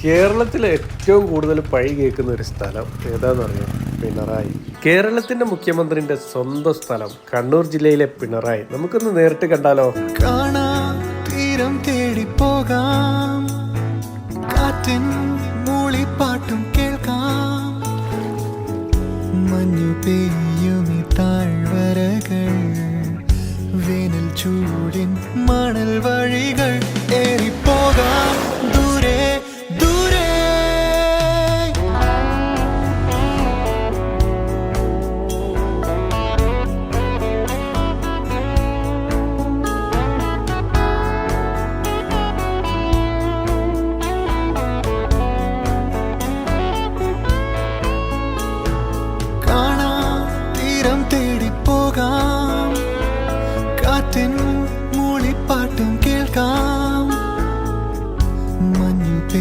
കേരളത്തിലെ ഏറ്റവും കൂടുതൽ പഴി കേൾക്കുന്ന ഒരു സ്ഥലം ഏതാന്ന് അറിയാം? പിണറായി. കേരളത്തിന്റെ മുഖ്യമന്ത്രിന്റെ സ്വന്തം സ്ഥലം കണ്ണൂർ ജില്ലയിലെ പിണറായി. നമുക്കൊന്ന് നേരിട്ട് കണ്ടാലോ? കാണാം തീരം തേടി പോകാം, കാറ്റിൻ മൂളിപ്പാട്ടും കേൾക്കാം, മഞ്ഞു പെയ്യും